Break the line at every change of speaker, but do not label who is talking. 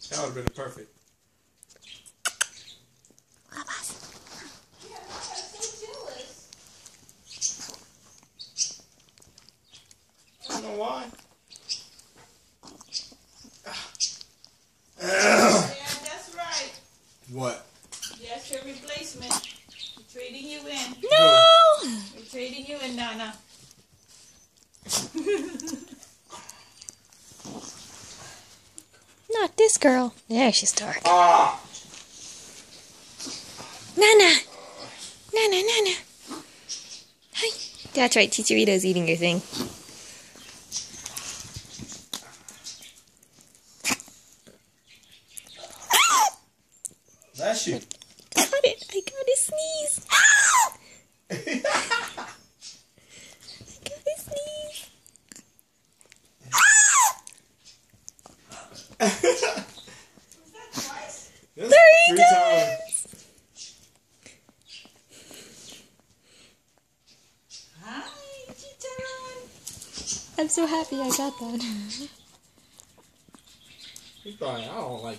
That would have been perfect.
Yeah, I'm so jealous.
I don't know why.
Yeah, that's right.
What?
That's your replacement. We're trading you in.
No!
We're trading you in, Nana.
Not this girl. Yeah, she's dark.
Ah!
Nana! Nana, Nana! Hi. That's right, Chicharito's eating your thing.
That's you.
Got it! I got to sneeze! I got to sneeze!
Was that twice?
That's
Three
times.
Hi, Chicharito.
I'm so happy I got that.
He's probably, I don't like